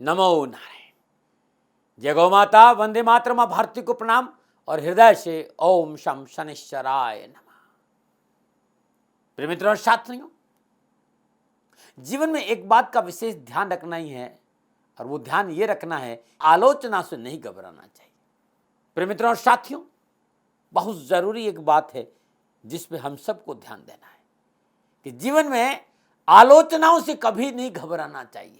नमो नारायण। जय गौ माता, वंदे मातरम, मां भारती को प्रणाम और हृदय से ओम शम शनिश्चराय नमः। प्रिय मित्रों और साथियों, जीवन में एक बात का विशेष ध्यान रखना ही है और वो ध्यान ये रखना है, आलोचना से नहीं घबराना चाहिए। प्रिय मित्रों और साथियों, बहुत जरूरी एक बात है जिस पे हम सबको ध्यान देना है कि जीवन में आलोचनाओं से कभी नहीं घबराना चाहिए।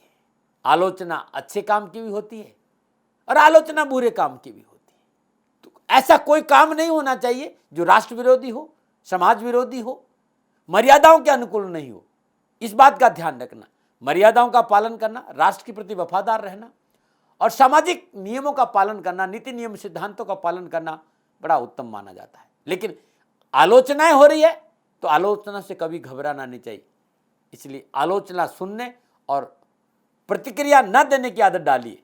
आलोचना अच्छे काम की भी होती है और आलोचना बुरे काम की भी होती है। तो ऐसा कोई काम नहीं होना चाहिए जो राष्ट्र विरोधी हो, समाज विरोधी हो, मर्यादाओं के अनुकूल नहीं हो। इस बात का ध्यान रखना, मर्यादाओं का पालन करना, राष्ट्र के प्रति वफादार रहना और सामाजिक नियमों का पालन करना, नीति नियम सिद्धांतों का पालन करना बड़ा उत्तम माना जाता है। लेकिन आलोचनाएं हो रही है तो आलोचना से कभी घबराना नहीं चाहिए। इसलिए आलोचना सुनने और प्रतिक्रिया न देने की आदत डालिए।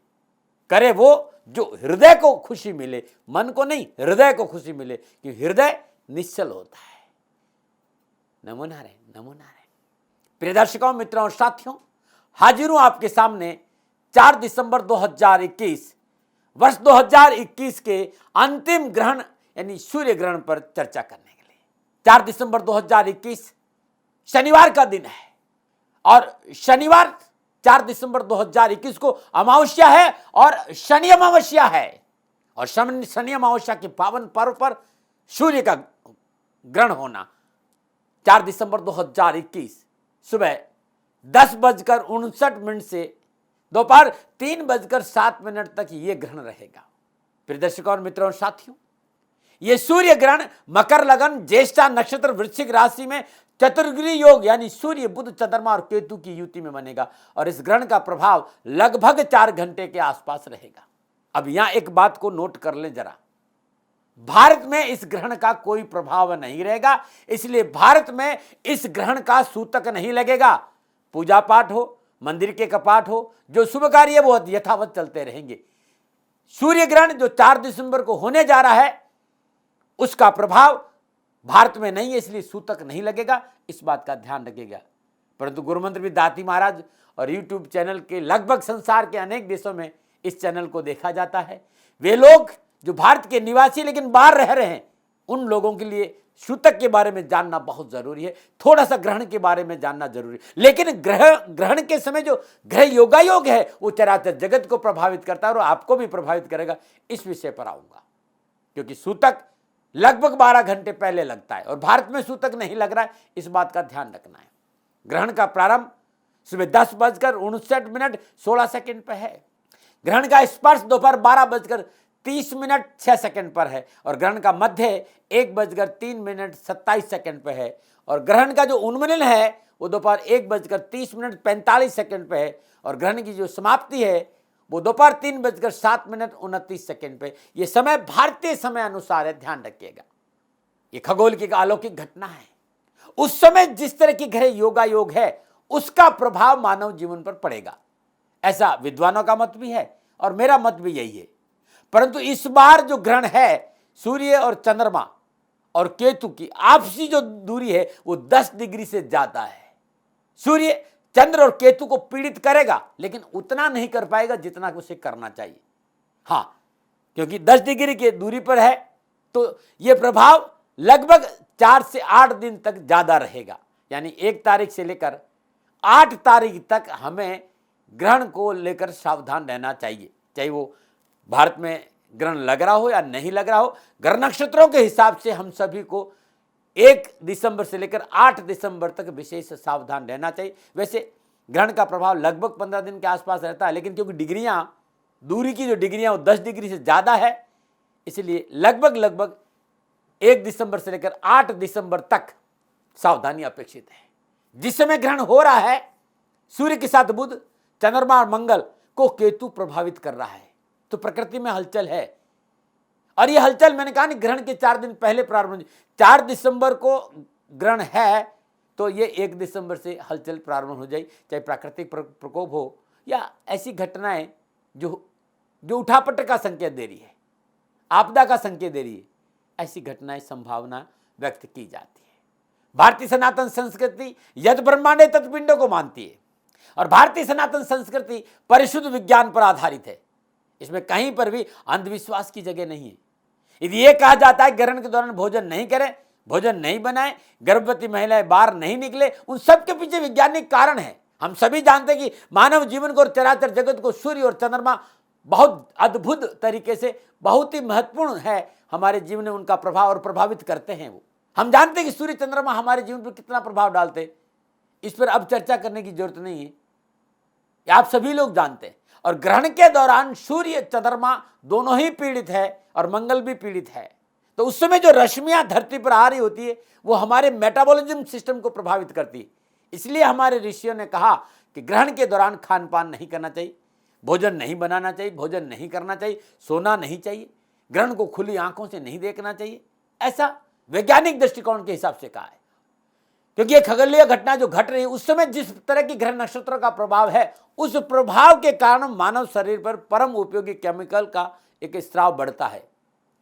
करे वो जो हृदय को खुशी मिले, मन को नहीं, हृदय को खुशी मिले, कि हृदय निश्चल होता है। नमो नारायण, नमो नारायण। प्रिय दर्शकों, मित्रों और साथियों, हाजिर हूं आपके सामने 4 दिसंबर 2021 वर्ष 2021 के अंतिम ग्रहण यानी सूर्य ग्रहण पर चर्चा करने के लिए। 4 दिसंबर 2021 शनिवार का दिन है और शनिवार 4 दिसंबर 2021 को अमावस्या है और शनि अमावस्या है। और शनि अमावस्या के पावन पर्व पर सूर्य का ग्रहण होना 4 दिसंबर 2021 सुबह 10:59 से दोपहर 3:07 तक ये ग्रहण रहेगा। प्रिय दर्शकों और मित्रों और साथियों, ये सूर्य ग्रहण मकर लगन ज्येष्ठा नक्षत्र वृश्चिक राशि में चतुर्ग्रही योग यानी सूर्य बुध चंद्रमा और केतु की युति में बनेगा और इस ग्रहण का प्रभाव लगभग 4 घंटे के आसपास रहेगा। अब यहां एक बात को नोट कर लें जरा, भारत में इस ग्रहण का कोई प्रभाव नहीं रहेगा, इसलिए भारत में इस ग्रहण का सूतक नहीं लगेगा। पूजा पाठ हो, मंदिर के कपाट हो, जो शुभ कार्य वो यथावत चलते रहेंगे। सूर्य ग्रहण जो 4 दिसंबर को होने जा रहा है उसका प्रभाव भारत में नहीं है, इसलिए सूतक नहीं लगेगा। इस बात का ध्यान रखिएगा। परंतु गुरु मंत्र भी दाती महाराज और यूट्यूब चैनल के लगभग संसार के अनेक देशों में इस चैनल को देखा जाता है। वे लोग जो भारत के निवासी लेकिन बाहर रह रहे हैं, उन लोगों के लिए सूतक के बारे में जानना बहुत जरूरी है। थोड़ा सा ग्रहण के बारे में जानना जरूरी है, लेकिन ग्रहण के समय जो ग्रह योगायोग है वो चराचर जगत को प्रभावित करता है और आपको भी प्रभावित करेगा। इस विषय पर आऊंगा, क्योंकि सूतक लगभग 12 घंटे पहले लगता है और भारत में सूतक नहीं लग रहा है। इस बात का ध्यान रखना है। ग्रहण का प्रारंभ सुबह 10:59 पर है। ग्रहण का स्पर्श दोपहर 12:30 पर है और ग्रहण का मध्य 1:03 पर है और ग्रहण का जो उन्मूलन है वो दोपहर 1:30 पे है और ग्रहण की जो समाप्ति है वो दोपहर 3:07 पे। ये समय भारतीय समय अनुसार है, ध्यान रखिएगा। ये खगोल की अलौकिक घटना है। उस समय जिस तरह की ग्रह योगायोग है उसका प्रभाव मानव जीवन पर पड़ेगा, ऐसा विद्वानों का मत भी है और मेरा मत भी यही है। परंतु इस बार जो ग्रहण है सूर्य और चंद्रमा और केतु की आपसी जो दूरी है वो 10 डिग्री से ज्यादा है। सूर्य चंद्र और केतु को पीड़ित करेगा लेकिन उतना नहीं कर पाएगा जितना उसे करना चाहिए। हां, क्योंकि 10 डिग्री की दूरी पर है तो यह प्रभाव लगभग 4 से 8 दिन तक ज्यादा रहेगा। यानी 1 तारीख से लेकर 8 तारीख तक हमें ग्रहण को लेकर सावधान रहना चाहिए, चाहे वो भारत में ग्रहण लग रहा हो या नहीं लग रहा हो। ग्रह नक्षत्रों के हिसाब से हम सभी को 1 दिसंबर से लेकर 8 दिसंबर तक विशेष सावधान रहना चाहिए। वैसे ग्रहण का प्रभाव लगभग 15 दिन के आसपास रहता है, लेकिन क्योंकि डिग्रियां, दूरी की जो डिग्रियां वो 10 डिग्री से ज्यादा है, इसलिए लगभग 1 दिसंबर से लेकर 8 दिसंबर तक सावधानी अपेक्षित है। जिस समय ग्रहण हो रहा है सूर्य के साथ बुध, चंद्रमा और मंगल को केतु प्रभावित कर रहा है, तो प्रकृति में हलचल है और यह हलचल मैंने कहा नहीं, ग्रहण के 4 दिन पहले प्रारंभ। 4 दिसंबर को ग्रहण है तो ये 1 दिसंबर से हलचल प्रारंभ हो जाए, चाहे प्राकृतिक प्रकोप हो या ऐसी घटनाएं जो उठापटक का संकेत दे रही है, आपदा का संकेत दे रही है, ऐसी घटनाएं संभावना व्यक्त की जाती है। भारतीय सनातन संस्कृति यद ब्रह्मांडे तत्पिंडों को मानती है। और भारतीय सनातन संस्कृति परिशुद्ध विज्ञान पर आधारित है। इसमें कहीं पर भी अंधविश्वास की जगह नहीं है। यदि ये कहा जाता है ग्रहण के दौरान भोजन नहीं करें, भोजन नहीं बनाएं, गर्भवती महिलाएं बाहर नहीं निकले, उन सब के पीछे वैज्ञानिक कारण है। हम सभी जानते हैं कि मानव जीवन को और चराचर जगत को सूर्य और चंद्रमा बहुत अद्भुत तरीके से, बहुत ही महत्वपूर्ण है हमारे जीवन में, उनका प्रभाव और प्रभावित करते हैं। वो हम जानते हैं कि सूर्य चंद्रमा हमारे जीवन पर कितना प्रभाव डालते हैं, इस पर अब चर्चा करने की जरूरत नहीं है, आप सभी लोग जानते हैं। और ग्रहण के दौरान सूर्य चंद्रमा दोनों ही पीड़ित है और मंगल भी पीड़ित है। तो उस समय जो रश्मियां धरती पर आ रही होती है वो हमारे मेटाबॉलिज्म सिस्टम को प्रभावित करती है। इसलिए हमारे ऋषियों ने कहा कि ग्रहण के दौरान खान पान नहीं करना चाहिए, भोजन नहीं बनाना चाहिए, भोजन नहीं करना चाहिए, सोना नहीं चाहिए, ग्रहण को खुली आंखों से नहीं देखना चाहिए, ऐसा वैज्ञानिक दृष्टिकोण के हिसाब से कहा है। क्योंकि ये खगोलीय घटना जो घट रही है उस समय जिस तरह की ग्रह नक्षत्रों का प्रभाव है, उस प्रभाव के कारण मानव शरीर पर परम उपयोगी केमिकल का एक स्राव बढ़ता है।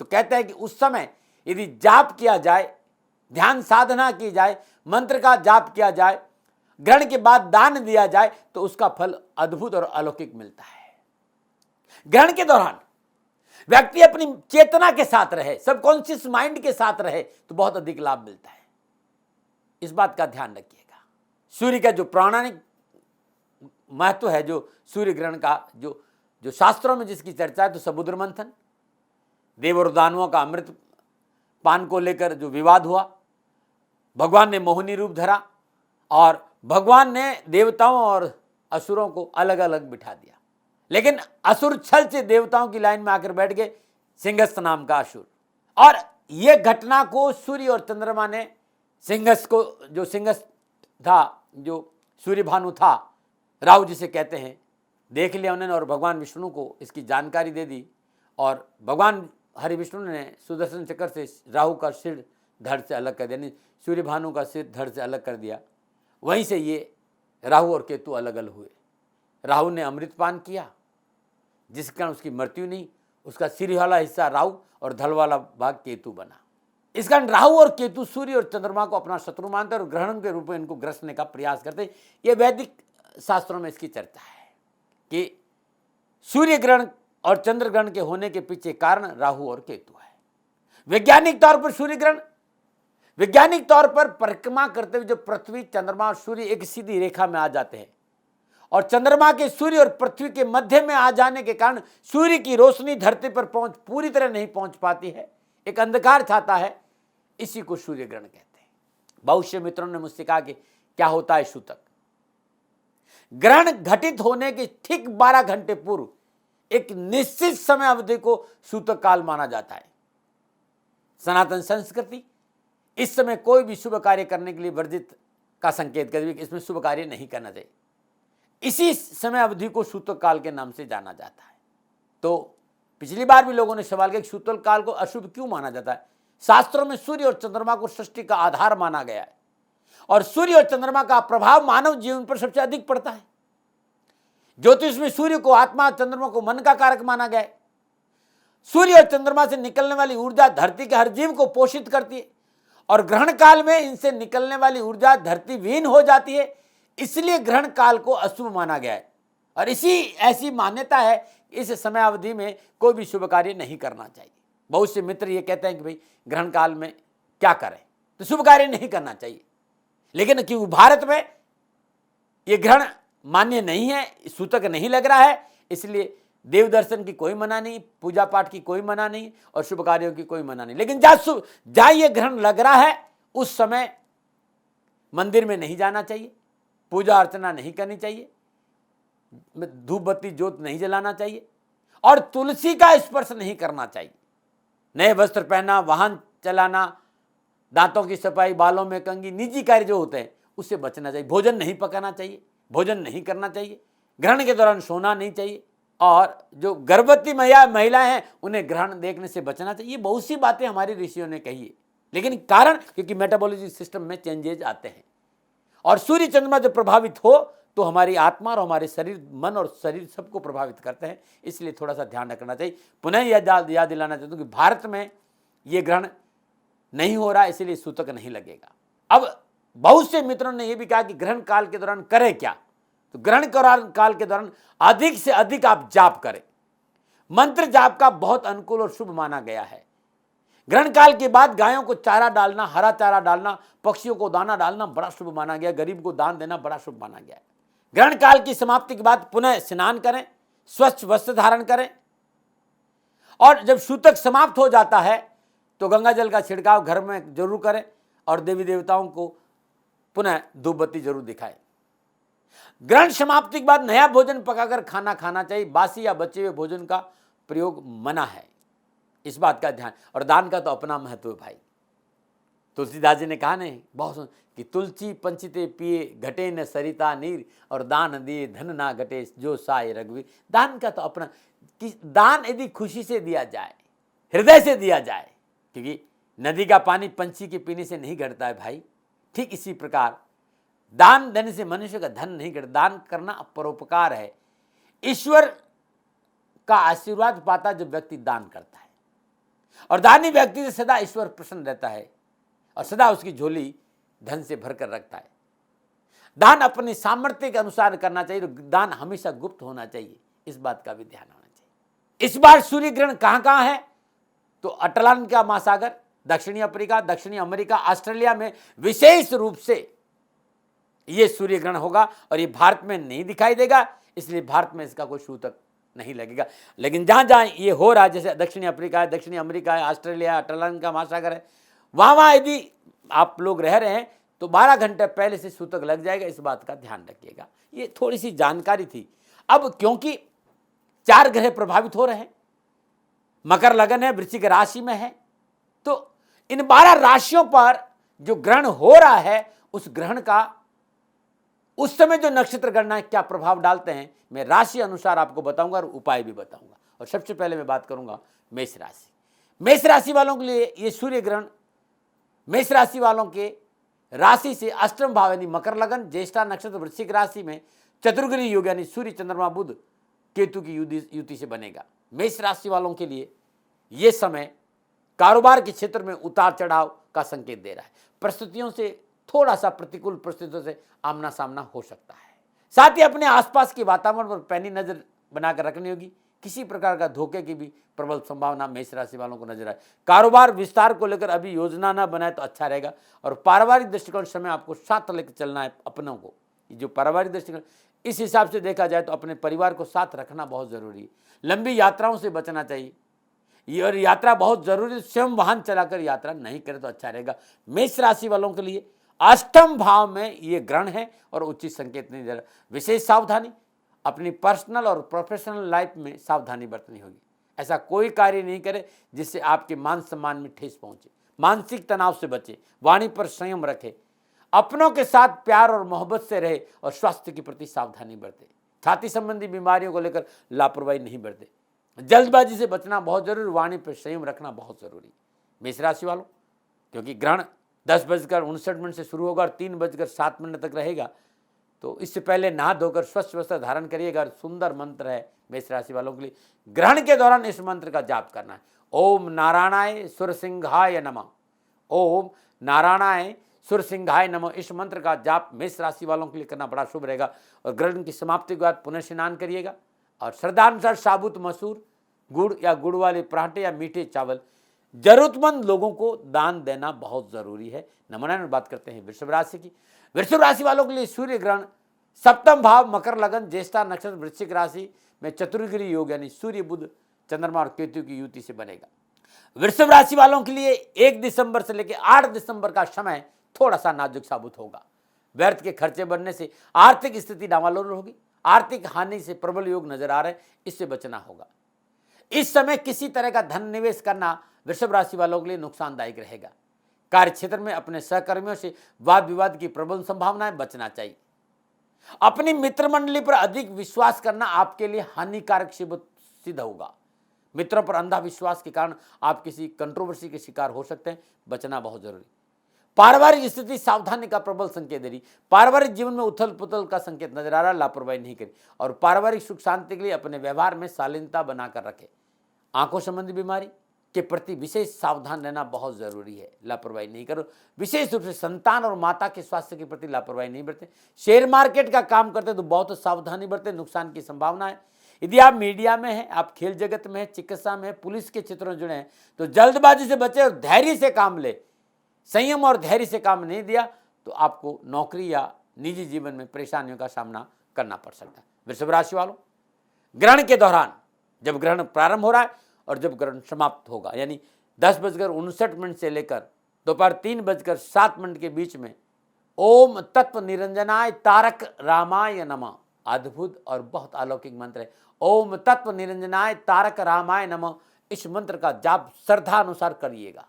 तो कहते हैं कि उस समय यदि जाप किया जाए, ध्यान साधना की जाए, मंत्र का जाप किया जाए, ग्रहण के बाद दान दिया जाए तो उसका फल अद्भुत और अलौकिक मिलता है। ग्रहण के दौरान व्यक्ति अपनी चेतना के साथ रहे, सबकॉन्शियस माइंड के साथ रहे तो बहुत अधिक लाभ मिलता है। इस बात का ध्यान रखिएगा। सूर्य का जो पौराणिक महत्व है, जो सूर्य ग्रहण का जो शास्त्रों में जिसकी चर्चा है, तो समुद्र मंथन, देव और दानवों का अमृत पान को लेकर जो विवाद हुआ, भगवान ने मोहिनी रूप धरा और भगवान ने देवताओं और असुरों को अलग अलग बिठा दिया, लेकिन असुर छल से देवताओं की लाइन में आकर बैठ गए, सिंहस्थ नाम का असुर। और यह घटना को सूर्य और चंद्रमा ने सिंहस्थ को, जो सिंहस्थ था, जो सूर्य भानु था, राहु जिसे कहते हैं, देख लिया उन्होंने और भगवान विष्णु को इसकी जानकारी दे दी। और भगवान हरि विष्णु ने सुदर्शन चक्र से राहु का सिर धड़ से अलग कर दिया, सूर्य भानु का सिर धड़ से अलग कर दिया। वहीं से ये राहु और केतु अलग अलग हुए। राहु ने अमृतपान किया जिस कारण उसकी मृत्यु नहीं, उसका सिर वाला हिस्सा राहु और धड़ वाला भाग केतु बना। इस कारण राहु और केतु सूर्य और चंद्रमा को अपना शत्रु मानते और ग्रहण के रूप में इनको ग्रसने का प्रयास करते। ये वैदिक शास्त्रों में इसकी चर्चा है कि सूर्य ग्रहण और चंद्र ग्रहण के होने के पीछे कारण राहु और केतु है। वैज्ञानिक तौर पर सूर्य ग्रहण, वैज्ञानिक तौर पर परिक्रमा करते हुए जो पृथ्वी, चंद्रमा और सूर्य एक सीधी रेखा में आ जाते हैं और चंद्रमा के सूर्य और पृथ्वी के मध्य में आ जाने के कारण सूर्य की रोशनी धरती पर पूरी तरह नहीं पहुंच पाती है, एक अंधकार छाता है, इसी को सूर्य ग्रहण कहते हैं। बहुत से मित्रों ने मुझसे कहा कि क्या होता है सूतक। ग्रहण घटित होने के ठीक 12 घंटे पूर्व एक निश्चित समय अवधि को सूतक काल माना जाता है। सनातन संस्कृति इस समय कोई भी शुभ कार्य करने के लिए वर्जित का संकेत करती है कि इसमें शुभ कार्य नहीं करना चाहिए। इसी समय अवधि को सूतक काल के नाम से जाना जाता है। तो पिछली बार भी लोगों ने सवाल किया कि सूतक काल को अशुभ क्यों माना जाता है। शास्त्रों में सूर्य और चंद्रमा को सृष्टि का आधार माना गया है और सूर्य और चंद्रमा का प्रभाव मानव जीवन पर सबसे अधिक पड़ता है। ज्योतिष में सूर्य को आत्मा, चंद्रमा को मन का कारक माना गया है। सूर्य और चंद्रमा से निकलने वाली ऊर्जा धरती के हर जीव को पोषित करती है और ग्रहण काल में इनसे निकलने वाली ऊर्जा धरती विहीन हो जाती है, इसलिए ग्रहण काल को अशुभ माना गया है। और इसी ऐसी मान्यता है, इस समय अवधि में कोई भी शुभ कार्य नहीं करना चाहिए। बहुत से मित्र ये कहते हैं कि भाई ग्रहण काल में क्या करें, तो शुभ कार्य नहीं करना चाहिए, लेकिन क्योंकि भारत में ये ग्रहण मान्य नहीं है, सूतक नहीं लग रहा है, इसलिए देव दर्शन की कोई मना नहीं, पूजा पाठ की कोई मना नहीं और शुभ कार्यों की कोई मना नहीं। लेकिन जहाँ ये ग्रहण लग रहा है उस समय मंदिर में नहीं जाना चाहिए, पूजा अर्चना नहीं करनी चाहिए, धूप बत्ती ज्योत नहीं जलाना चाहिए और तुलसी का स्पर्श नहीं करना चाहिए। नए वस्त्र पहनना, वाहन चलाना, दांतों की सफाई, बालों में कंघी, निजी कार्य जो होते हैं उससे बचना चाहिए। भोजन नहीं पकाना चाहिए, भोजन नहीं करना चाहिए, ग्रहण के दौरान सोना नहीं चाहिए और जो गर्भवती महिलाएं हैं उन्हें ग्रहण देखने से बचना चाहिए। ये बहुत सी बातें हमारे ऋषियों ने कही है, लेकिन कारण क्योंकि मेटाबॉलिज्म सिस्टम में चेंजेज आते हैं और सूर्य चंद्रमा जब प्रभावित हो तो हमारी आत्मा और हमारे शरीर, मन और शरीर सबको प्रभावित करते हैं, इसलिए थोड़ा सा ध्यान रखना चाहिए। पुनः याद दिलाना चाहता हूँ कि भारत में ये ग्रहण नहीं हो रहा, इसलिए सूतक नहीं लगेगा। अब बहुत से मित्रों ने यह भी कहा कि ग्रहण काल के दौरान करें क्या, तो ग्रहण काल के दौरान अधिक से अधिक आप जाप करें। मंत्र जाप का बहुत अनुकूल और शुभ माना गया है। ग्रहण काल के बाद गायों को चारा डालना, हरा चारा डालना, पक्षियों को दाना डालना बड़ा शुभ माना गया। गरीब को दान देना बड़ा शुभ माना गया है। ग्रहण काल की समाप्ति के बाद पुनः स्नान करें, स्वच्छ वस्त्र धारण करें और जब सूतक समाप्त हो जाता है तो गंगा जल का छिड़काव घर में जरूर करें और देवी देवताओं को पुनः धूप बत्ती जरूर दिखाएं। ग्रहण समाप्ति के बाद नया भोजन पकाकर खाना खाना चाहिए। बासी या बचे हुए भोजन का प्रयोग मना है, इस बात का ध्यान। और दान का तो अपना महत्व है भाई। तुलसीदास जी ने कहा नहीं बहुत कि तुलसी पंचिते पिए घटे न सरिता नीर और दान दिए धन ना घटे जो साय रघुवीर। दान का तो अपना कि दान यदि खुशी से दिया जाए, हृदय से दिया जाए, क्योंकि नदी का पानी पंछी के पीने से नहीं घटता है भाई। ठीक इसी प्रकार दान देने से मनुष्य का धन नहीं घटता। दान करना परोपकार है। ईश्वर का आशीर्वाद पाता जब व्यक्ति दान करता है और दानी व्यक्ति से सदा ईश्वर प्रसन्न रहता है और सदा उसकी झोली धन से भरकर रखता है। दान अपने सामर्थ्य के अनुसार करना चाहिए। दान हमेशा गुप्त होना चाहिए, इस बात का भी ध्यान होना चाहिए। इस बार सूर्य ग्रहण कहां कहां है तो अटलांटिक महासागर, दक्षिणी अफ्रीका, दक्षिणी अमेरिका, ऑस्ट्रेलिया में विशेष रूप से यह सूर्य ग्रहण होगा और ये भारत में नहीं दिखाई देगा, इसलिए भारत में इसका कोई सूतक नहीं लगेगा। लेकिन जहां जहां ये हो रहा है, जैसे दक्षिणी अफ्रीका है, दक्षिणी अमेरिका है, ऑस्ट्रेलिया है, अटलांटिक महासागर है, वहां यदि आप लोग रह रहे हैं तो 12 घंटे पहले से सूतक लग जाएगा, इस बात का ध्यान रखिएगा। ये थोड़ी सी जानकारी थी। अब क्योंकि 4 ग्रह प्रभावित हो रहे हैं, मकर लगन है, वृश्चिक राशि में है, तो इन 12 राशियों पर जो ग्रहण हो रहा है उस ग्रहण का उस समय जो नक्षत्र गणना क्या प्रभाव डालते हैं मैं राशि अनुसार आपको बताऊंगा और उपाय भी बताऊंगा। और सबसे पहले मैं बात करूंगा मेष राशि। मेष राशि वालों के लिए ये सूर्य ग्रहण मेष राशि वालों के राशि से अष्टम भाव यानी मकर लगन, ज्येष्ठा नक्षत्र, वृश्चिक राशि में चतुर्ग्रही योग यानी सूर्य, चंद्रमा, बुध, केतु की युति से बनेगा। मेष राशि वालों के लिए यह समय कारोबार के क्षेत्र में उतार चढ़ाव का संकेत दे रहा है। परिस्थितियों से थोड़ा सा प्रतिकूल परिस्थितियों से आमना सामना हो सकता है। साथ ही अपने आसपास के वातावरण पर पैनी नजर बनाकर रखनी होगी। किसी प्रकार का धोखे की भी प्रबल संभावना मेष राशि वालों को नजर आए। कारोबार विस्तार को लेकर अभी योजना ना बनाए तो अच्छा रहेगा। और पारिवारिक दृष्टिकोण समय आपको साथ लेकर चलना है अपनों को। जो पारिवारिक दृष्टिकोण इस हिसाब से देखा जाए तो अपने परिवार को साथ रखना बहुत जरूरी है। लंबी यात्राओं से बचना चाहिए। ये और यात्रा बहुत जरूरी है, स्वयं वाहन चलाकर यात्रा नहीं करे तो अच्छा रहेगा। मेष राशि वालों के लिए अष्टम भाव में ये ग्रहण है और उचित संकेत नहीं दे रहा। विशेष सावधानी, अपनी पर्सनल और प्रोफेशनल लाइफ में सावधानी बरतनी होगी। ऐसा कोई कार्य नहीं करे जिससे आपके मान सम्मान में ठेस पहुंचे। मानसिक तनाव से बचे, वाणी पर संयम रखे, अपनों के साथ प्यार और मोहब्बत से रहे और स्वास्थ्य के प्रति सावधानी बरते। छाती संबंधी बीमारियों को लेकर लापरवाही नहीं बरते। जल्दबाजी से बचना बहुत जरूरी, वाणी पर संयम रखना बहुत जरूरी। मेष राशि वालों, क्योंकि ग्रहण 10:59 से शुरू होगा और 3:07 तक रहेगा, तो इससे पहले नहा धोकर स्वच्छ वस्त्र धारण करिएगा। सुंदर मंत्र है मेष राशि वालों के लिए। ग्रहण के दौरान इस मंत्र का जाप करना है। ओम नारायणाय सुरसिंहाय नमः, ओम नारायणाय सुरसिंहाय नमः। इस मंत्र का जाप मेष राशि वालों के लिए करना बड़ा शुभ रहेगा। और ग्रहण की समाप्ति के बाद पुनः स्नान करिएगा और श्रद्धानुसार साबुत मसूर, गुड़ या गुड़ वाले पराठे या मीठे चावल जरूरतमंद लोगों को दान देना बहुत जरूरी है। नमूना बात करते हैं वृषभ राशि की। वृषभ राशि वालों के लिए सूर्य ग्रहण सप्तम भाव मकर लगन, ज्येष्ठा नक्षत्र, वृश्चिक राशि में चतुर्ग्रही योग यानी सूर्य, बुध, चंद्रमा और केतु की युति से बनेगा। वृषभ राशि वालों के लिए 1 दिसंबर से लेकर 8 दिसंबर का समय थोड़ा सा नाजुक साबित होगा। व्यर्थ के खर्चे बढ़ने से आर्थिक स्थिति डामाडोल होगी। आर्थिक हानि से प्रबल योग नजर आ रहे हैं, इससे बचना होगा। इस समय किसी तरह का धन निवेश करना वृषभ राशि वालों के लिए नुकसानदायक रहेगा। कार्य क्षेत्र में अपने सहकर्मियों से वाद विवाद की प्रबल संभावनाएं बचना चाहिए। अपनी मित्र मंडली पर अधिक विश्वास करना आपके लिए हानिकारक सिद्ध होगा। मित्रों पर अंधा विश्वास के कारण आप किसी कंट्रोवर्सी के शिकार हो सकते हैं, बचना बहुत जरूरी। पारिवारिक स्थिति सावधानी का प्रबल संकेत दे रही। पारिवारिक जीवन में उथल पुथल का संकेत नजर आ रहा है, लापरवाही नहीं करें। और पारिवारिक सुख शांति के लिए अपने व्यवहार में शालीनता बनाकर रखें। आंखों संबंधी बीमारी, के प्रति विशेष सावधान रहना बहुत जरूरी है। लापरवाही नहीं करो, विशेष रूप से संतान और माता के स्वास्थ्य के प्रति लापरवाही नहीं बरतें। शेयर मार्केट का काम करते तो बहुत सावधानी बरतें, नुकसान की संभावना है। यदि आप मीडिया में हैं, आप खेल जगत में हैं, चिकित्सा में हैं, पुलिस के क्षेत्रों में जुड़े हैं, तो जल्दबाजी से बचे और धैर्य से काम ले। संयम और धैर्य से काम नहीं दिया तो आपको नौकरी या निजी जीवन में परेशानियों का सामना करना पड़ सकता है। वृषभ राशि वालों, ग्रहण के दौरान, जब ग्रहण प्रारंभ हो रहा है और जब ग्रहण समाप्त होगा, यानी 10:59 से लेकर दोपहर 3:07 के बीच में ओम तत्व निरंजनाय तारक रामाय नमः, अद्भुत और बहुत अलौकिक मंत्र है। ओम तत्व निरंजनाय तारक रामाय नमः, इस मंत्र का जाप श्रद्धा अनुसार करिएगा।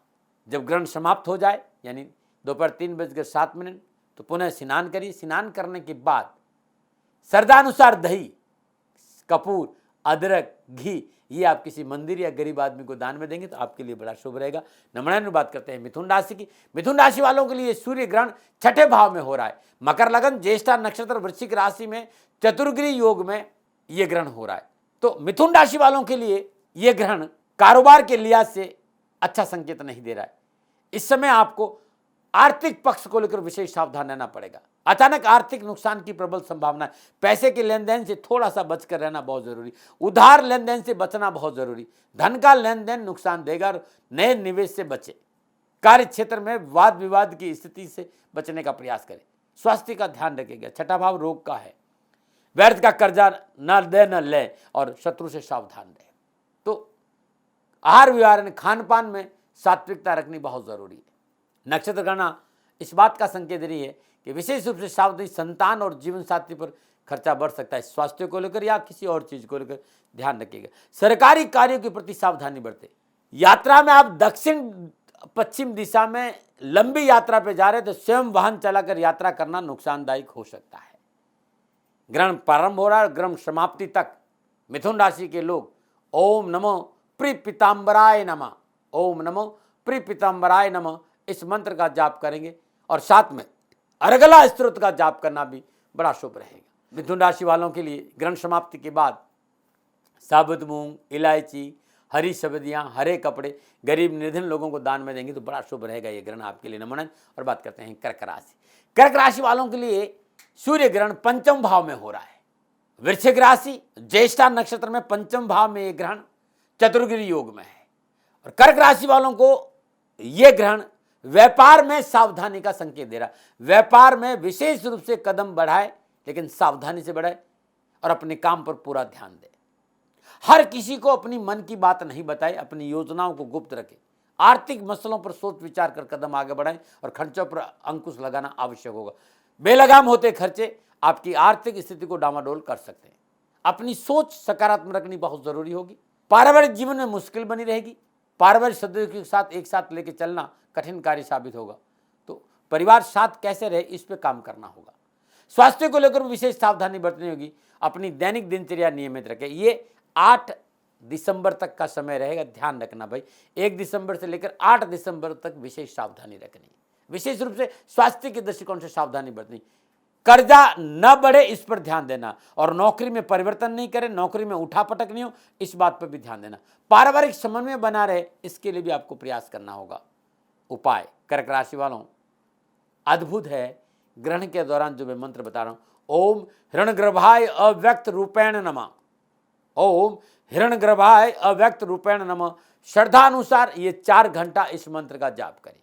जब ग्रहण समाप्त हो जाए यानी दोपहर 3:07 तो पुनः स्नान करिए। स्नान करने के बाद श्रद्धानुसार दही, कपूर, अदरक, घी ये आप किसी मंदिर या गरीब आदमी को दान में देंगे तो आपके लिए बड़ा शुभ रहेगा। नम्रता बात करते हैं मिथुन राशि की। मिथुन राशि वालों के लिए सूर्य ग्रहण छठे भाव में हो रहा है। मकर लगन, ज्येष्ठा नक्षत्र, वृश्चिक राशि में चतुर्ग्रह योग में यह ग्रहण हो रहा है। तो मिथुन राशि वालों के लिए यह ग्रहण कारोबार के लिहाज से अच्छा संकेत नहीं दे रहा है। इस समय आपको आर्थिक पक्ष को लेकर विशेष सावधान रहना पड़ेगा। अचानक आर्थिक नुकसान की प्रबल संभावना है। पैसे के लेन देन से थोड़ा सा बचकर रहना बहुत जरूरी। उधार लेन देन से बचना बहुत जरूरी। धन का लेन देन नुकसान देगा और नए निवेश से बचे। कार्य क्षेत्र में वाद विवाद की स्थिति से बचने का प्रयास करें। स्वास्थ्य का ध्यान रखिएगा। छठा भाव रोग का है। व्यर्थ का कर्जा न दे न ले और शत्रु से सावधान रहे। तो आहार विहार खान पान में सात्विकता रखनी बहुत जरूरी है। नक्षत्र गणना इस बात का संकेत दे रही है कि विशेष रूप से सावधानी संतान और जीवन साथी पर खर्चा बढ़ सकता है। स्वास्थ्य को लेकर या किसी और चीज को लेकर ध्यान रखिएगा। सरकारी कार्यों के प्रति सावधानी बरते। यात्रा में आप दक्षिण पश्चिम दिशा में लंबी यात्रा पे जा रहे तो स्वयं वाहन चलाकर यात्रा करना नुकसानदायक हो सकता है। ग्रहण प्रारंभ हो रहा है, ग्रहण समाप्ति तक मिथुन राशि के लोग ओम नमो प्रिय पीताम्बराय नमः, ओम नमो प्रिय पीताम्बराय नमः इस मंत्र का जाप करेंगे और साथ में अर्गला स्तोत्र का जाप करना भी बड़ा शुभ रहेगा। मिथुन राशि वालों के लिए ग्रहण समाप्ति के बाद साबुत मूंग, इलायची, हरी सब्जियां, हरे कपड़े गरीब निर्धन लोगों को दान में देंगे तो बड़ा शुभ रहेगा ये ग्रहण आपके लिए। नमन। और बात करते हैं कर्क राशि। कर्क राशि वालों के लिए सूर्य ग्रहण पंचम भाव में हो रहा है। वृश्चिक राशि ज्येष्ठा नक्षत्र में पंचम भाव में ये ग्रहण चतुर्ग्रह योग में है। और कर्क राशि वालों को यह ग्रहण व्यापार में सावधानी का संकेत दे रहा है। व्यापार में विशेष रूप से कदम बढ़ाए लेकिन सावधानी से बढ़ाए और अपने काम पर पूरा ध्यान दे। हर किसी को अपनी मन की बात नहीं बताए, अपनी योजनाओं को गुप्त रखे। आर्थिक मसलों पर सोच विचार कर कदम आगे बढ़ाएं और खर्चों पर अंकुश लगाना आवश्यक होगा। बेलगाम होते खर्चे आपकी आर्थिक स्थिति को डामाडोल कर सकते हैं। अपनी सोच सकारात्मक रखनी बहुत जरूरी होगी। पारिवारिक जीवन में मुश्किल बनी रहेगी। पारिवारिक सदस्यों के साथ एक साथ लेकर चलना कठिन कार्य साबित होगा। तो परिवार साथ कैसे रहे इस पे काम करना होगा। स्वास्थ्य को लेकर विशेष सावधानी बरतनी होगी। अपनी दैनिक दिनचर्या नियमित रखें। ये 8 दिसंबर तक का समय रहेगा, ध्यान रखना भाई। 1 दिसंबर से लेकर 8 दिसंबर तक विशेष सावधानी रखनी। विशेष रूप से स्वास्थ्य के दृष्टिकोण से सावधानी बरतनी। कर्जा न बढ़े इस पर ध्यान देना और नौकरी में परिवर्तन नहीं करें, नौकरी में उठापटक नहीं हो इस बात पर भी ध्यान देना। पारिवारिक समन्वय बना रहे इसके लिए भी आपको प्रयास करना होगा। उपाय कर्क राशि वालों अद्भुत है। ग्रहण के दौरान जो मैं मंत्र बता रहा हूं, ओम हिरण्यगर्भाय अव्यक्त रूपेण नमः, ओम हिरण्यगर्भाय अव्यक्त रूपेण नमः। श्रद्धानुसार ये 4 घंटा इस मंत्र का जाप करें।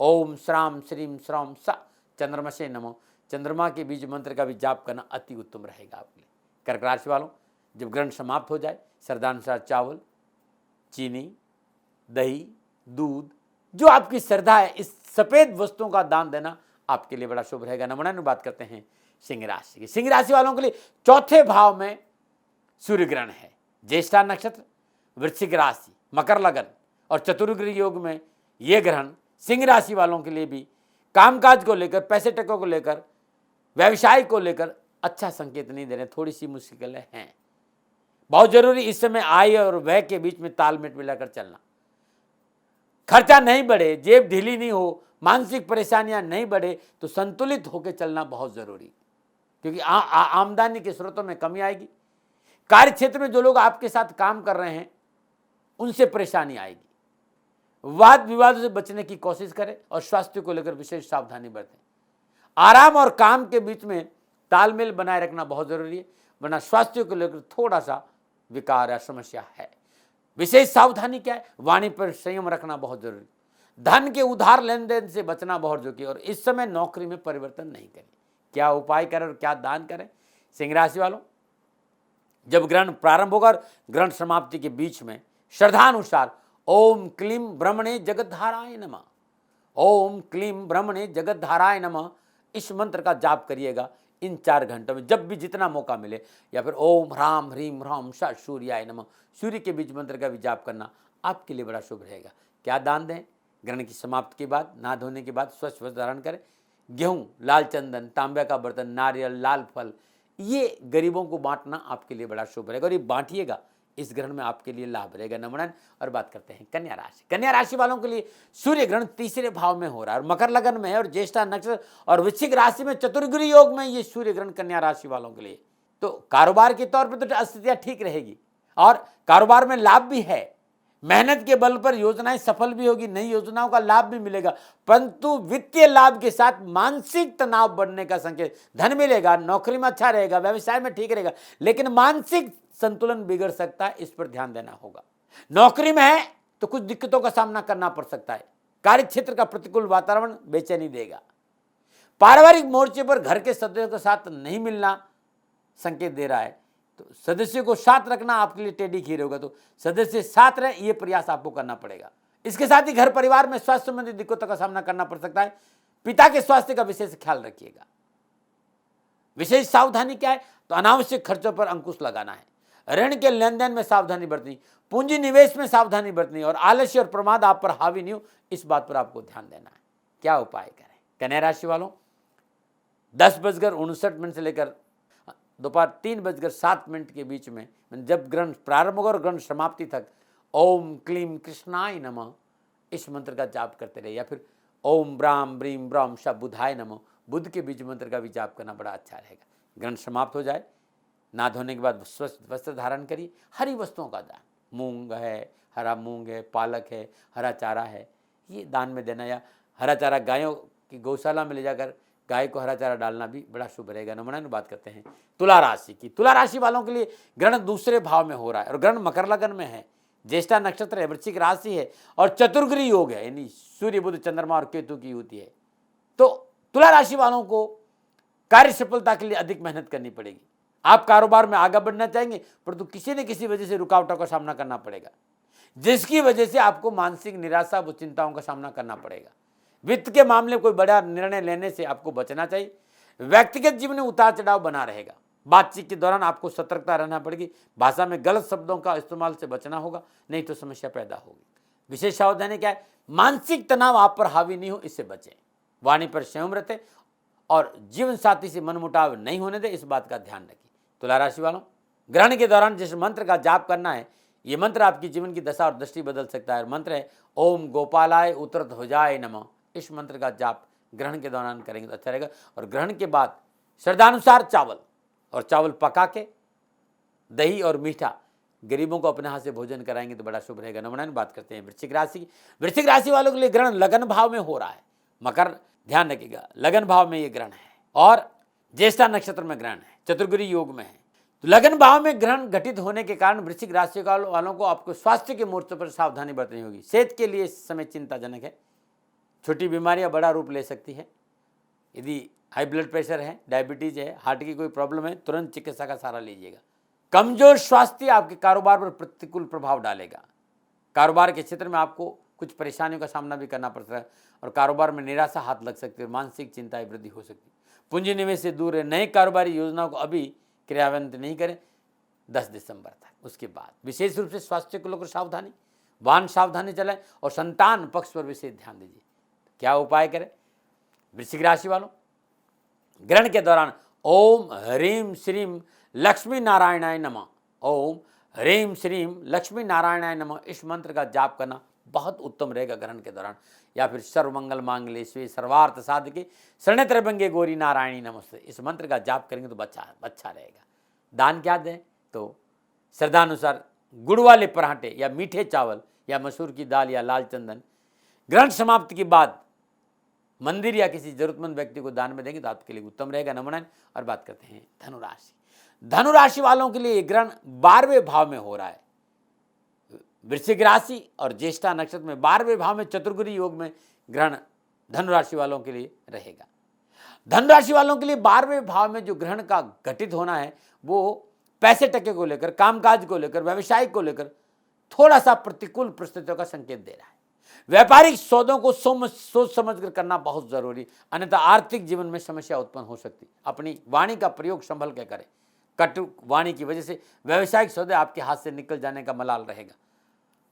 ओम श्राम श्रीम श्राम स चंद्रमसे नमः। चंद्रमा के बीज मंत्र का भी जाप करना अति उत्तम रहेगा आपके लिए। कर्क राशि वालों जब ग्रहण समाप्त हो जाए श्रद्धानुसार चावल, चीनी, दही, दूध जो आपकी श्रद्धा है इस सफेद वस्तुओं का दान देना आपके लिए बड़ा शुभ रहेगा। नमूना बात करते हैं सिंह राशि की। सिंह राशि वालों के लिए चौथे भाव में सूर्य ग्रहण है। ज्येष्ठा नक्षत्र, वृश्चिक राशि, मकर लगन और चतुर्ग्रह योग में यह ग्रहण सिंह राशि वालों के लिए भी कामकाज को लेकर, पैसे टकों को लेकर, व्यवसाय को लेकर अच्छा संकेत नहीं दे रहे। थोड़ी सी मुश्किलें हैं। बहुत जरूरी इस समय आय और व्यय के बीच में तालमेल मिलाकर चलना। खर्चा नहीं बढ़े, जेब ढीली नहीं हो, मानसिक परेशानियां नहीं बढ़े तो संतुलित होकर चलना बहुत जरूरी, क्योंकि आमदनी के स्रोतों में कमी आएगी। कार्य क्षेत्र में जो लोग आपके साथ काम कर रहे हैं उनसे परेशानी आएगी। वाद विवादों से बचने की कोशिश करें और स्वास्थ्य को लेकर विशेष सावधानी बरतें। आराम और काम के बीच में तालमेल बनाए रखना बहुत जरूरी है, वरना स्वास्थ्य को लेकर थोड़ा सा विकार या समस्या है। विशेष सावधानी क्या है? वाणी पर संयम रखना बहुत जरूरी। धन के उधार लेन देन से बचना बहुत जरूरी और इस समय नौकरी में परिवर्तन नहीं करें। क्या उपाय करें और क्या दान करें? सिंह राशि वालों, जब ग्रहण प्रारंभ होगा और ग्रहण समाप्ति के बीच में श्रद्धानुसार ओम क्लीम ब्रह्मणे जगतधाराय नमः, ओम क्लीम ब्रह्मणे जगतधाराय नमः इस मंत्र का जाप करिएगा इन 4 घंटों में, जब भी जितना मौका मिले। या फिर ओम ह्राम ह्रीम ह्राम स सूर्याय नमः, सूर्य के बीच मंत्र का भी जाप करना आपके लिए बड़ा शुभ रहेगा। क्या दान दें? ग्रहण की समाप्ति के बाद नहा धोने के बाद स्वच्छ वस्त्र धारण करें। गेहूं, लाल चंदन, तांबे का बर्तन, नारियल, लाल फल, ये गरीबों को बांटना आपके लिए बड़ा शुभ रहेगा और ये बांटिएगा, इस ग्रहण में आपके लिए लाभ रहेगा। नमन। और बात करते हैं कन्या राशि। कन्या राशि वालों के लिए सूर्य ग्रहण तीसरे भाव में हो रहा है और मकर लगन में है और ज्येष्ठा नक्षत्र और वृश्चिक राशि में चतुर्ग्रही योग में ये सूर्य ग्रहण कन्या राशि वालों के लिए। तो कारोबार के तौर पर तो स्थितियां ठीक रहेगी और कारोबार में लाभ भी है। मेहनत के बल पर योजनाएं सफल भी होगी, नई योजनाओं का लाभ भी मिलेगा, परंतु वित्तीय लाभ के साथ मानसिक तनाव बढ़ने का संकेत। धन मिलेगा, नौकरी में अच्छा रहेगा, व्यवसाय में ठीक रहेगा, लेकिन मानसिक संतुलन बिगड़ सकता है, इस पर ध्यान देना होगा। नौकरी में है तो कुछ दिक्कतों का सामना करना पड़ सकता है। कार्य क्षेत्र का प्रतिकूल वातावरण बेचैनी देगा। पारिवारिक मोर्चे पर घर के सदस्यों के साथ नहीं मिलना संकेत दे रहा है, तो सदस्यों को साथ रखना आपके लिए टेढ़ी खीर होगा, तो सदस्य साथ रहे ये प्रयास आपको करना पड़ेगा। इसके साथ ही घर परिवार में स्वास्थ्य संबंधी दिक्कतों का सामना करना पड़ सकता है। पिता के स्वास्थ्य का विशेष ख्याल रखिएगा। विशेष सावधानी क्या है? तो अनावश्यक खर्चों पर अंकुश लगाना है, ऋण के लेन देन में सावधानी बरतनी, पूंजी निवेश में सावधानी बरतनी और आलस्य और प्रमाद आप पर हावी नहीं हो, इस बात पर आपको ध्यान देना है। क्या उपाय करें? कन्या राशि वालों, 10:59 से लेकर दोपहर 3:07 के बीच में जब ग्रहण प्रारंभ होगा और ग्रहण समाप्ति तक ओम क्लीम कृष्णाय नमः इस मंत्र का जाप करते रहे। या फिर ओम ब्राम ब्रीम ब्राम श बुधाय नमः, बुध के बीच मंत्र का भी जाप करना बड़ा अच्छा रहेगा। ग्रहण समाप्त हो जाए, नहा धोने के बाद स्वस्थ वस्त्र धारण करिए। हरी वस्तुओं का दान, मूंग है, हरा मूंग है, पालक है, हरा चारा है, ये दान में देना। या हरा चारा गायों की गौशाला में ले जाकर गाय को हरा चारा डालना भी बड़ा शुभ रहेगा। नमूना बात करते हैं तुला राशि की। तुला राशि वालों के लिए ग्रहण दूसरे भाव में हो रहा है और ग्रहण मकर लगन में है, ज्येष्ठा नक्षत्र है, वृश्चिक राशि है और चतुर्ग्रही योग है, यानी सूर्य बुध चंद्रमा और केतु की युति है। तो तुला राशि वालों को कार्य सफलता के लिए अधिक मेहनत करनी पड़ेगी। आप कारोबार में आगे बढ़ना चाहेंगे, परंतु किसी न किसी वजह से रुकावटों का सामना करना पड़ेगा, जिसकी वजह से आपको मानसिक निराशा व चिंताओं का सामना करना पड़ेगा। वित्त के मामले में कोई बड़ा निर्णय लेने से आपको बचना चाहिए। व्यक्तिगत जीवन में उतार चढ़ाव बना रहेगा। बातचीत के दौरान आपको सतर्कता रहना पड़ेगी। भाषा में गलत शब्दों का इस्तेमाल से बचना होगा, नहीं तो समस्या पैदा होगी। विशेष सावधानी क्या है? मानसिक तनाव आप पर हावी नहीं हो, इससे बचें। वाणी पर संयम रखें और जीवन साथी से मनमुटाव नहीं होने दें, इस बात का ध्यान रखिए। तुला राशि वालों, ग्रहण के दौरान जिस मंत्र का जाप करना है, ये मंत्र आपकी जीवन की दशा और दृष्टि बदल सकता है। मंत्र है ओम गोपालाय उत्तरध्वजाय नमः। इस मंत्र का जाप ग्रहण के दौरान करेंगे तो अच्छा रहेगा। और ग्रहण के बाद श्रद्धानुसार चावल पका के दही और मीठा गरीबों को अपने हाथ से भोजन कराएंगे तो बड़ा शुभ रहेगा। नमूना बात करते हैं वृश्चिक राशि। वृश्चिक राशि वालों के लिए ग्रहण लगन भाव में हो रहा है। मकर, ध्यान रखिएगा, लगन भाव में ये ग्रहण है और ज्येष्ठा नक्षत्र में ग्रहण है, चतुर्ग्रही योग में है। तो लगन भाव में ग्रहण घटित होने के कारण वृश्चिक राशि वालों को आपको स्वास्थ्य के मोर्चे पर सावधानी बरतनी होगी। सेहत के लिए इस समय चिंताजनक है। छोटी बीमारियां बड़ा रूप ले सकती है। यदि हाई ब्लड प्रेशर है, डायबिटीज है, हार्ट की कोई प्रॉब्लम है, तुरंत चिकित्सा का सहारा लीजिएगा। कमजोर स्वास्थ्य आपके कारोबार पर प्रतिकूल प्रभाव डालेगा। कारोबार के क्षेत्र में आपको कुछ परेशानियों का सामना भी करना पड़ सकता है और कारोबार में निराशा हाथ लग सकती है, मानसिक चिंताएं वृद्धि हो सकती है। पूंजी निवेश से दूर है। नए कारोबारी योजनाओं को अभी क्रियान्वित नहीं करें 10 दिसंबर तक। उसके बाद विशेष रूप से स्वास्थ्य को लेकर सावधानी, वाहन सावधानी चलाएं और संतान पक्ष पर विशेष ध्यान दीजिए। क्या उपाय करें? वृश्चिक राशि वालों, ग्रहण के दौरान ओम ह्रीम श्रीम लक्ष्मी नारायणाय नमः, ओम ह्रीम श्रीम लक्ष्मी नारायणाय नमः इस मंत्र का जाप करना बहुत उत्तम रहेगा ग्रहण के दौरान। या फिर सर्वमंगल मांगल्ये शिवे सर्वार्थ साधके शरण्ये त्र्यंबके गौरी नारायणी नमस्ते इस मंत्र का जाप करेंगे तो अच्छा रहेगा। दान क्या दें? तो श्रद्धानुसार गुड़ वाले पराठे या मीठे चावल या मसूर की दाल या लाल चंदन ग्रहण समाप्ति के बाद मंदिर या किसी जरूरतमंद व्यक्ति को दान में देंगे तो आपके लिए उत्तम रहेगा। नंबर 9। और बात करते हैं धनुराशि। धनुराशि वालों के लिए ये ग्रहण 12वें भाव में हो रहा है। वृश्चिक राशि और ज्येष्ठा नक्षत्र में 12वें भाव में चतुर्गुणी योग में ग्रहण धनुराशि वालों के लिए रहेगा। धनुराशि वालों के लिए 12वें भाव में जो ग्रहण का घटित होना है वो पैसे टके को लेकर, कामकाज को लेकर, व्यवसाय को लेकर थोड़ा सा प्रतिकूल परिस्थितियों का संकेत दे रहा है। व्यापारिक सौदों को सोच समझ कर करना बहुत जरूरी, अन्यथा आर्थिक जीवन में समस्या उत्पन्न हो सकती। अपनी वाणी का प्रयोग संभल के करें। कटु वाणी की वजह से व्यावसायिक सौदे आपके हाथ से निकल जाने का मलाल रहेगा।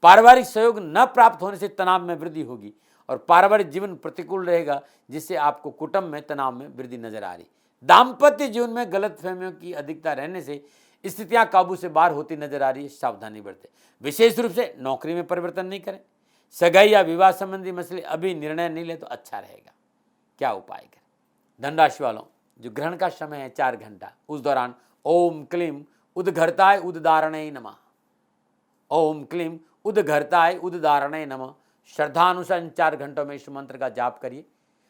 पारिवारिक सहयोग न प्राप्त होने से तनाव में वृद्धि होगी और पारिवारिक जीवन प्रतिकूल रहेगा, जिससे आपको कुटुंब में तनाव में वृद्धि नजर आ रही। दाम्पत्य जीवन में गलतफहमियों की अधिकता रहने से स्थितियां काबू से बाहर होती नजर आ रही है, सावधानी बरतें। विशेष रूप से नौकरी में परिवर्तन नहीं करें। सगाई या विवाह संबंधी मसले अभी निर्णय नहीं ले तो अच्छा रहेगा। क्या उपाय करें? धनुराशि वालों, जो ग्रहण का समय है 4 घंटा, उस दौरान ओम क्लीम उद्घरताय उद्धारणय नमः, ओम क्लीम उद्घरताय उद्धारणय नमः श्रद्धानुसार 4 घंटों में इस मंत्र का जाप करिए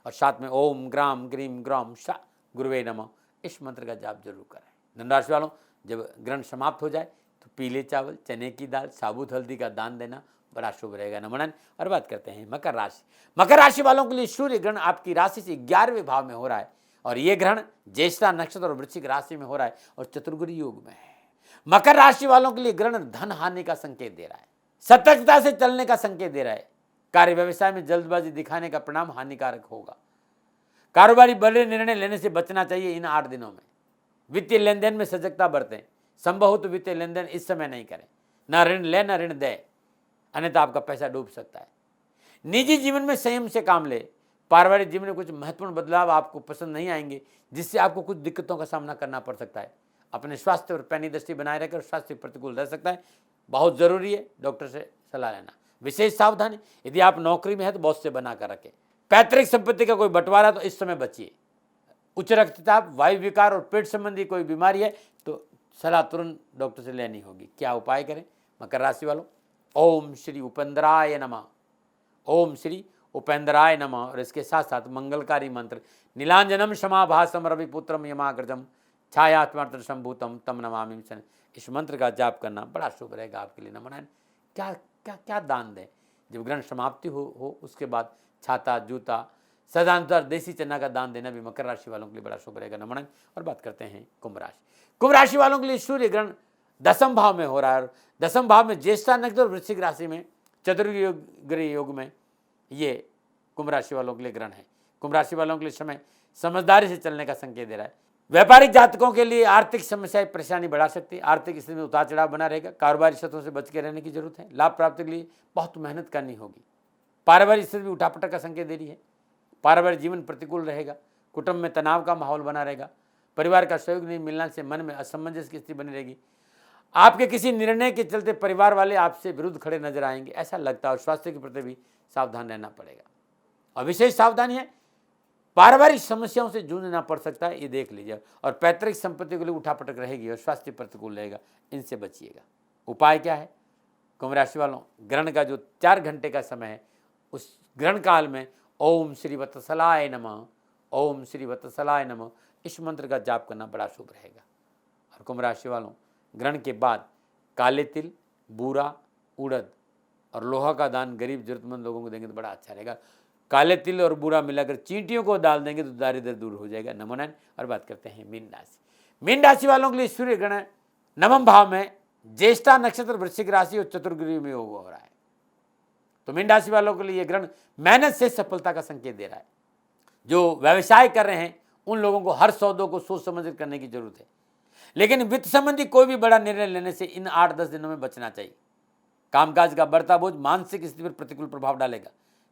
और साथ में ओम ग्राम ग्रीम ग्राम सा गुरुवे नमः इस मंत्र का जाप जरूर करें। धनुराशि वालों, जब ग्रहण समाप्त हो जाए तो पीले चावल, चने की दाल, साबुत हल्दी का दान देना बड़ा शुभ रहेगा। नमन। और बात करते हैं मकर राशि। मकर राशि वालों के लिए सूर्य ग्रहण आपकी राशि से 11वें भाव में हो रहा है और यह ग्रहण ज्येष्ठा नक्षत्र और वृश्चिक राशि में हो रहा है और चतुर्गुणी योग में है। मकर राशि वालों के लिए ग्रहण धन हानि का संकेत दे रहा है, सतर्कता से चलने का संकेत दे रहा है। कार्य व्यवसाय में जल्दबाजी दिखाने का परिणाम हानिकारक होगा। कारोबारी बड़े निर्णय लेने से बचना चाहिए इन 8 दिनों में। वित्तीय लेन देन में सजगता बरतें। संभव हो तो वित्तीय लेन देन इस समय नहीं करें। न ऋण ले न ऋण दे, अन्यथा आपका पैसा डूब सकता है। निजी जीवन में संयम से काम ले। पारिवारिक जीवन में कुछ महत्वपूर्ण बदलाव आपको पसंद नहीं आएंगे, जिससे आपको कुछ दिक्कतों का सामना करना पड़ सकता है। अपने स्वास्थ्य पर पैनी दृष्टि बनाए रखकर स्वास्थ्य प्रतिकूल रह सकता है, बहुत जरूरी है डॉक्टर से सलाह लेना। विशेष सावधानी, यदि आप नौकरी में है तो बॉस से बना कर रखें। पैतृक संपत्ति का कोई बंटवारा तो इस समय बचिए। उच्च रक्तचाप, वायु विकार और पेट संबंधी कोई बीमारी है तो सलाह तुरंत डॉक्टर से लेनी होगी। क्या उपाय करें? मकर राशि वालों, ओम श्री उपेंद्राय नमः, ओम श्री उपेंद्राय नमः और इसके साथ साथ मंगलकारी मंत्र नीलांजनम क्षमाभासम रविपुत्रम यमाग्रजम छायात्मात्र संभूतम तम नमामि शन, इस मंत्र का जाप करना बड़ा शुभ रहेगा आपके लिए। नमन। क्या क्या क्या दान दें? जब ग्रहण समाप्ति हो उसके बाद छाता, जूता, सदानुसार देसी चना का दान देना भी मकर राशि वालों के लिए बड़ा शुभ रहेगा। नमन। और बात करते हैं कुंभ राशि। कुंभ राशि वालों के लिए सूर्य ग्रहण 10वें भाव में हो रहा है और 10वें भाव में ज्येष्ठा नक्षत्र और वृश्चिक राशि में चतुर्ग्रह योग में ये कुंभ राशि वालों के लिए ग्रहण है। कुंभ राशि वालों के लिए समय समझदारी से चलने का संकेत दे रहा है। व्यापारिक जातकों के लिए आर्थिक समस्याएं परेशानी बढ़ा सकती है। आर्थिक स्थिति में उतार चढ़ाव बना रहेगा। कारोबारी शत्रुओं से बच के रहने की जरूरत है। लाभ प्राप्ति के लिए बहुत मेहनत करनी होगी। पारिवारिक स्थिति में उठापटक का संकेत दे रही है। पारिवारिक जीवन प्रतिकूल रहेगा। कुटुंब में तनाव का माहौल बना रहेगा। परिवार का सहयोग नहीं मिलने से मन में असमंजस की स्थिति बनी रहेगी। आपके किसी निर्णय के चलते परिवार वाले आपसे विरुद्ध खड़े नजर आएंगे, ऐसा लगता है। और स्वास्थ्य के प्रति भी सावधान रहना पड़ेगा और विशेष सावधानी है, पारिवारिक समस्याओं से जूझना पड़ सकता है, ये देख लीजिए। और पैतृक संपत्ति के लिए उठापटक रहेगी और स्वास्थ्य प्रतिकूल रहेगा, इनसे बचिएगा। उपाय क्या है? कुंभ राशि वालों, ग्रहण का जो 4 घंटे का समय है उस ग्रहण काल में ओम श्री वत्सलाय नमः, ओम श्री वत्सलाय नमः इस मंत्र का जाप करना बड़ा शुभ रहेगा। और कुंभ राशि वालों, ग्रहण के बाद काले तिल, बूरा, उड़द और लोहा का दान गरीब जरूरतमंद लोगों को देंगे तो बड़ा अच्छा रहेगा। काले तिल और बूरा मिलाकर चींटियों को डाल देंगे तो दारिद्र्य दूर हो जाएगा। नमन। और बात करते हैं मीन राशि। मीन राशि वालों के लिए सूर्य ग्रहण 9वें भाव में ज्येष्ठा नक्षत्र, वृश्चिक राशि और चतुर्ग्रह में योग हो रहा है। तो मीन राशि वालों के लिए यह ग्रहण मेहनत से सफलता का संकेत दे रहा है। जो व्यवसाय कर रहे हैं उन लोगों को हर सौदों को सोच समझ करने की जरूरत है, लेकिन वित्त संबंधी कोई भी बड़ा निर्णय लेने से इन 8-10 दिनों में बचना चाहिए। कामकाज का बढ़ता बोझ मानसिक स्थिति पर प्रतिकूल प्रभाव डालेगा।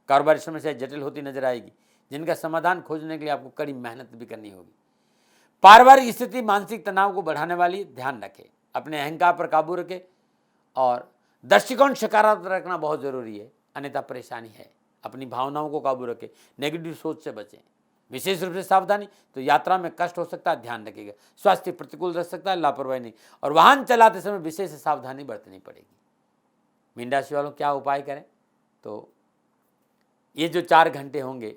कारोबारी समस्याएं जटिल होती नजर आएगी, जिनका समाधान खोजने के लिए आपको कड़ी मेहनत भी करनी होगी। पारिवारिक स्थिति मानसिक तनाव को बढ़ाने वाली, ध्यान रखें। अपने अहंकार पर काबू रखें और दृष्टिकोण सकारात्मक रखना बहुत जरूरी है, अन्यथा परेशानी है। अपनी भावनाओं को काबू रखें, नेगेटिव सोच से बचें। विशेष रूप से सावधानी, तो यात्रा में कष्ट हो सकता है, ध्यान रखिएगा। स्वास्थ्य प्रतिकूल रह सकता है, लापरवाही नहीं। और वाहन चलाते समय विशेष सावधानी बरतनी पड़ेगी। मीन राशि वालों क्या उपाय करें? तो ये जो 4 घंटे होंगे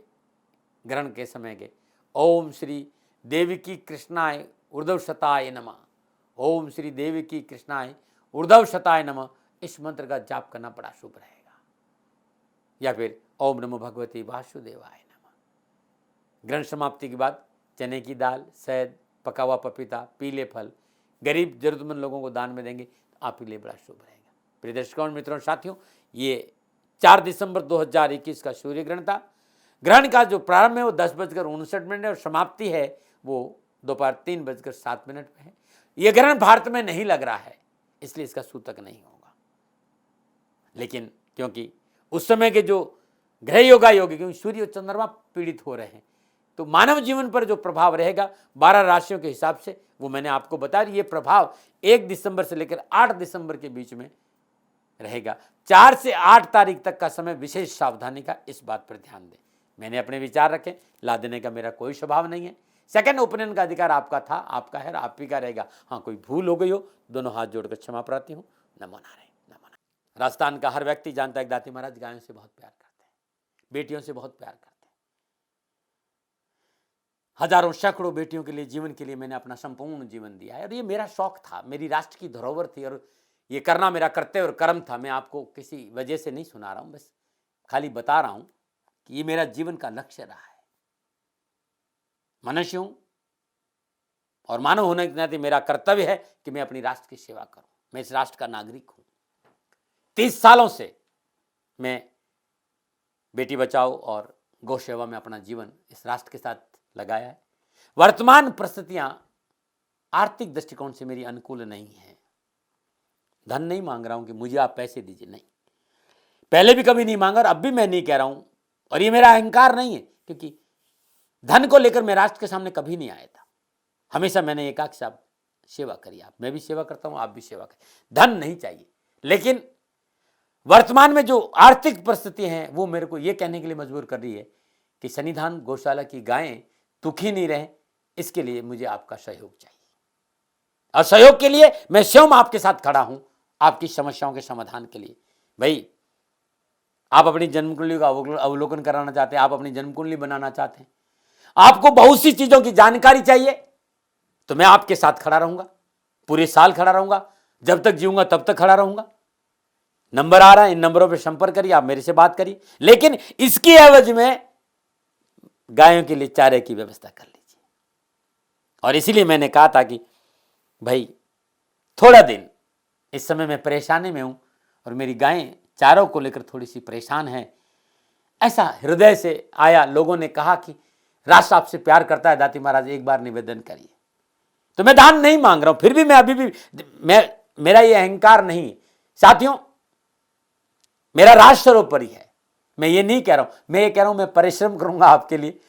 ग्रहण के समय के, ओम श्री देवकी कृष्णाय ऊर्ध्व शताय नमः, ओम श्री देवकी कृष्णाय ऊर्ध्व शताय नमः, इस मंत्र का जाप करना बड़ा शुभ रहेगा। या फिर ओम नमो भगवती वासुदेवाय नमः। ग्रहण समाप्ति के बाद चने की दाल, शहद, पका हुआ पपीता, पीले फल गरीब जरूरतमंद लोगों को दान में देंगे तो आपके लिए बड़ा शुभ रहेगा। प्रिय दर्शकों, मित्रों, साथियों, ये 4 दिसंबर 2021 का सूर्य ग्रहण था। ग्रहण का जो प्रारंभ है वो 10:59 है और समाप्ति है वो दोपहर 3:07 में है। यह ग्रहण भारत में नहीं लग रहा है, इसलिए इसका सूतक नहीं होगा। लेकिन क्योंकि उस समय के जो ग्रह योगा योगी, क्योंकि सूर्य और चंद्रमा पीड़ित हो रहे हैं, तो मानव जीवन पर जो प्रभाव रहेगा 12 राशियों के हिसाब से वो मैंने आपको बताया। ये प्रभाव 1 दिसंबर से लेकर 8 दिसंबर के बीच में रहेगा। 4 से 8 तारीख तक का समय विशेष सावधानी का, इस बात पर ध्यान दें। मैंने अपने विचार रखे, ला देने का मेरा कोई स्वभाव नहीं है। सेकंड ओपिनियन का अधिकार आपका था, आपका है, आप ही का रहेगा। हाँ, कोई भूल हो गई हो, दोनों हाथ जोड़कर क्षमा प्रार्थी हूँ। नमो नारायण, नमो नारायण। राजस्थान का हर व्यक्ति जानता है कि दाती महाराज गायों से बहुत प्यार करते हैं, बेटियों से बहुत प्यार करते हैं। हजारों सैकड़ों बेटियों के लिए, जीवन के लिए मैंने अपना संपूर्ण जीवन दिया है और ये मेरा शौक था, मेरी राष्ट्र की धरोहर थी और ये करना मेरा कर्तव्य और कर्म था। मैं आपको किसी वजह से नहीं सुना रहा हूं, बस खाली बता रहा हूं कि ये मेरा जीवन का लक्ष्य रहा है। मनुष्य हूं और मानव होने के नाते मेरा कर्तव्य है कि मैं अपनी राष्ट्र की सेवा करूं। मैं इस राष्ट्र का नागरिक हूं। 30 सालों से मैं बेटी बचाओ और गौ सेवा में अपना जीवन इस राष्ट्र के साथ लगाया है। वर्तमान परिस्थितियां आर्थिक दृष्टिकोण से मेरी अनुकूल नहीं है। धन नहीं मांग रहा हूं कि मुझे आप पैसे दीजिए, नहीं, पहले भी कभी नहीं मांगा और अब भी मैं नहीं कह रहा हूं। और ये मेरा अहंकार नहीं है, क्योंकि धन को लेकर मैं राष्ट्र के सामने कभी नहीं आया था। हमेशा मैंने ये कहा कि साहब सेवा करिए, आप, मैं भी सेवा करता हूं, आप भी सेवा करिए। धन नहीं चाहिए, लेकिन वर्तमान में जो आर्थिक परिस्थिति हैं वो मेरे को ये कहने के लिए मजबूर कर रही है कि सन्निधान गौशाला की गायें दुखी नहीं रहे, इसके लिए मुझे आपका सहयोग चाहिए। और सहयोग के लिए मैं स्वयं आपके साथ खड़ा हूं, आपकी समस्याओं के समाधान के लिए। भाई, आप अपनी जन्म कुंडली का अवलोकन कराना चाहते हैं, आप अपनी जन्म कुंडली बनाना चाहते हैं, आपको बहुत सी चीजों की जानकारी चाहिए, तो मैं आपके साथ खड़ा रहूंगा, पूरे साल खड़ा रहूंगा, जब तक जीऊंगा तब तक खड़ा रहूंगा। नंबर आ रहा है, इन नंबरों पर संपर्क करिए, आप मेरे से बात करिए, लेकिन इसकी एवज में गायों के लिए चारे की व्यवस्था कर लीजिए। और इसीलिए मैंने कहा था कि भाई थोड़ा दिन, इस समय मैं परेशानी में हूं और मेरी गायें चारों को लेकर थोड़ी सी परेशान है। ऐसा हृदय से आया, लोगों ने कहा कि राष्ट्र आपसे प्यार करता है दाती महाराज, एक बार निवेदन करिए। तो मैं दान नहीं मांग रहा हूं, फिर भी मैं अभी भी, मेरा ये अहंकार नहीं है साथियों, मेरा राष्ट्र सर्वोपरि है। मैं ये नहीं कह रहा हूं, मैं ये कह रहा हूं मैं परिश्रम करूंगा आपके लिए,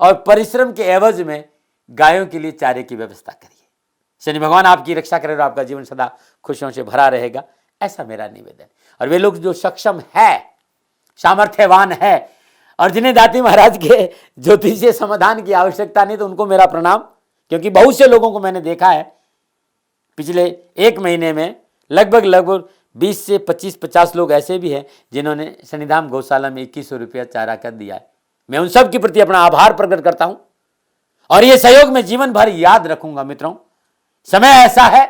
और परिश्रम के एवज में गायों के लिए चारे की व्यवस्था करिए। शनि भगवान आपकी रक्षा करे और आपका जीवन सदा खुशियों से भरा रहेगा, ऐसा मेरा निवेदन। और वे लोग जो सक्षम है, सामर्थ्यवान है और जिन्हें दाती महाराज के ज्योतिषीय समाधान की आवश्यकता नहीं, तो उनको मेरा प्रणाम। क्योंकि बहुत से लोगों को मैंने देखा है पिछले 1 महीने में, लगभग 20 से 25-50 लोग ऐसे भी हैं जिन्होंने शनिधाम गौशाला में 2100 रुपया चारा कर दिया है। मैं उन सब के प्रति अपना आभार प्रकट करता हूं और ये सहयोग मैं जीवन भर याद रखूंगा। मित्रों, समय ऐसा है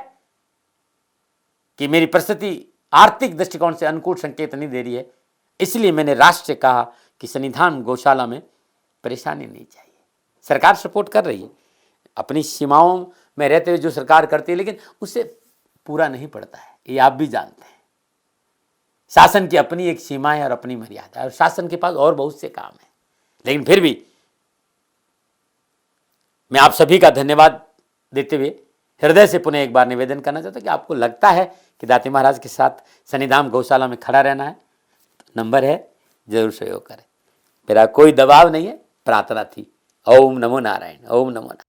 कि मेरी परिस्थिति आर्थिक दृष्टिकोण से अनुकूल संकेत नहीं दे रही है, इसलिए मैंने राष्ट्र से कहा कि सन्निधान गौशाला में परेशानी नहीं चाहिए। सरकार सपोर्ट कर रही है, अपनी सीमाओं में रहते हुए जो सरकार करती है, लेकिन उससे पूरा नहीं पड़ता है, ये आप भी जानते हैं। शासन की अपनी एक सीमा है और अपनी मर्यादा है, और शासन के पास और बहुत से काम है। लेकिन फिर भी मैं आप सभी का धन्यवाद देते हुए हृदय से पुनः एक बार निवेदन करना चाहता हूं कि आपको लगता है कि दाती महाराज के साथ सन्निधाम गौशाला में खड़ा रहना है, तो नंबर है, जरूर सहयोग करें। मेरा कोई दबाव नहीं है, प्रार्थना थी। ओम नमो नारायण, ओम नमो नारायण।